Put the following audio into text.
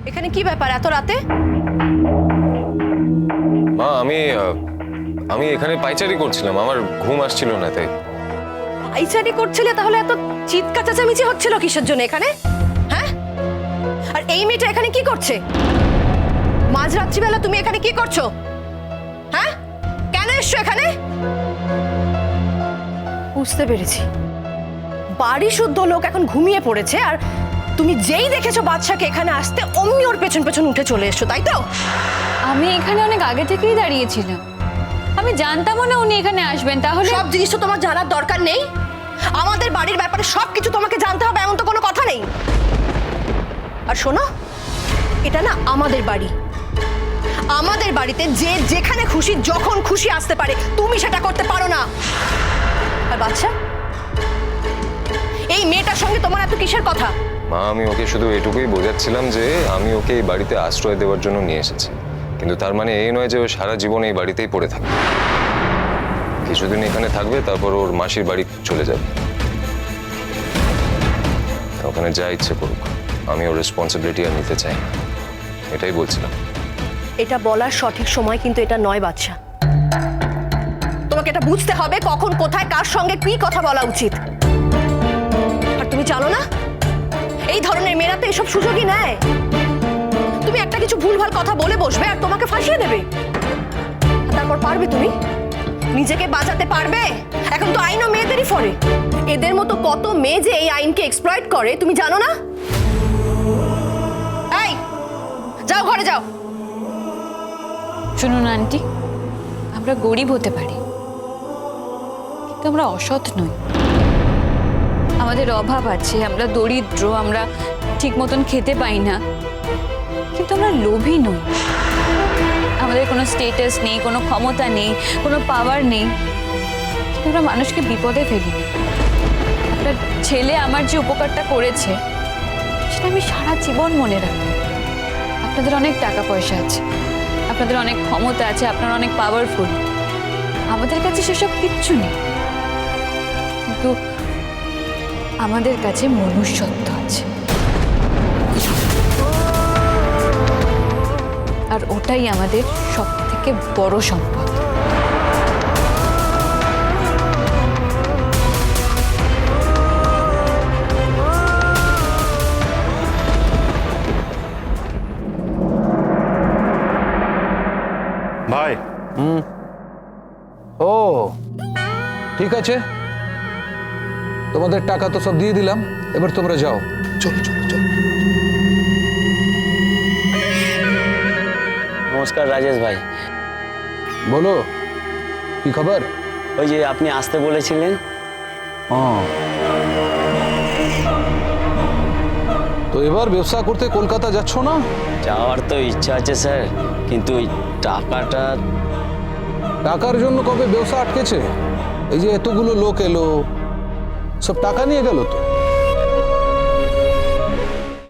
এখানে কি ব্যাপার এত রাতে? মা আমি এখানে পাইচারি করছিলাম, আমার ঘুম আসছিল না তাই। পাইচারি করছিলে? তাহলে এত চিৎকার চেঁচামেচি হচ্ছিল কিসের জন্য এখানে? হ্যাঁ, আর এই মেয়েটা এখানে কি করছে? মাঝরাত্রিবেলা তুমি এখানে কি করছো? হ্যাঁ, কেন এসছো এখানে? বুঝতে পেরেছি, বাড়ি শুদ্ধ লোক এখন ঘুমিয়ে পড়েছে, আর তুমি যেই দেখেছো বাদশাকে এখানে আসতে অমনি ওর পেছন পেছন উঠে চলে এসছো, তাই তো? আমি এখানে অনেক আগে থেকেই দাঁড়িয়েছিলাম, আমি জানতামও না উনি এখানে আসবেন। তাহলে সব জিনিস তো তোমার জানার দরকার নেই? আমাদের বাড়ির ব্যাপারে সবকিছু তোমাকে জানতে হবে এমন তো কোনো কথা নেই। আর শোনো, এটা না আমাদের বাড়ি, আমাদের বাড়িতে যে যেখানে খুশি যখন খুশি আসতে পারে, তুমি সেটা করতে পারো না। আর বাচ্চা, এই মেয়েটার সঙ্গে তোমার এত কিসের কথা? মা আমি ওকে শুধু এটুকুই বোঝাচ্ছিলাম যে আমি ওকে এই বাড়িতে আশ্রয় দেওয়ার জন্য নিয়ে এসেছি, কিন্তু তার মানে এই নয় যে ও সারা জীবন এই বাড়িতেই পড়ে থাকবে। কিছুদিন এখানে থাকবে, তারপর ওর মাসির বাড়ি চলে যাবে, ওখানে যা ইচ্ছে করুক, আমি ওর রেসপন্সিবিলিটি আর নিতে চাই না, এটাই বলছিলাম। এটা বলার সঠিক সময় কিন্তু এটা নয় বাচ্চা। তোমাকে এটা বুঝতে হবে কখন কোথায় কার সঙ্গে কি কথা বলা উচিত। আর তুমি জানো না, এই ধরনের মেয়েরা তো এসব সুযোগই নেয়। তুমি একটা কিছু ভুলভাল কথা বলে বসবে আর তোমাকে ফাঁসিয়ে দেবে, আর তারপর পারবে তুমি নিজেকে বাঁচাতে পারবে? এখন তো আইনও মেয়েদেরই ফরে। এদের মতো কত মেয়ে যে এই আইনকে এক্সপ্লয়েট করে তুমি জানো না? এই যাও, ঘরে যাও। শুনুন আন্টি, আমরা গরিব হতে পারি কিন্তু আমরা অসৎ নই। আমাদের অভাব আছে, আমরা দরিদ্র, আমরা ঠিক মতন খেতে পাই না, কিন্তু আমরা লোভী নই। আমাদের কোনো স্টেটাস নেই, কোনো ক্ষমতা নেই, কোনো পাওয়ার নেই, কিন্তু আমরা মানুষকে বিপদে ফেলি না। আপনার ছেলে আমার যে উপকারটা করেছে সেটা আমি সারা জীবন মনে রাখবো। আপনাদের অনেক টাকা পয়সা আছে, আপনাদের অনেক ক্ষমতা আছে, আপনারা অনেক পাওয়ারফুল, আমাদের কাছে সেসব কিচ্ছু নেই, কিন্তু আমাদের কাছে মনুষ্যত্ব আছে, আর ওটাই আমাদের সবথেকে বড় সম্পদ। ভাই ও ঠিক আছে, তোমাদের টাকা তো সব দিয়ে দিলাম, এবার তোমরা যাও। চলো চলো চলো। নমস্কার রাজেশ ভাই। বলো কি খবর? ওই যে আপনি আসতে বলেছিলেন। তো এবার ব্যবসা করতে কলকাতা যাচ্ছ না? যাওয়ার তো ইচ্ছা আছে স্যার, কিন্তু ওই টাকাটা। টাকার জন্য কবে ব্যবসা আটকেছে? এই যে এতগুলো লোক এলো, সব টাকা নিয়ে গেল তো।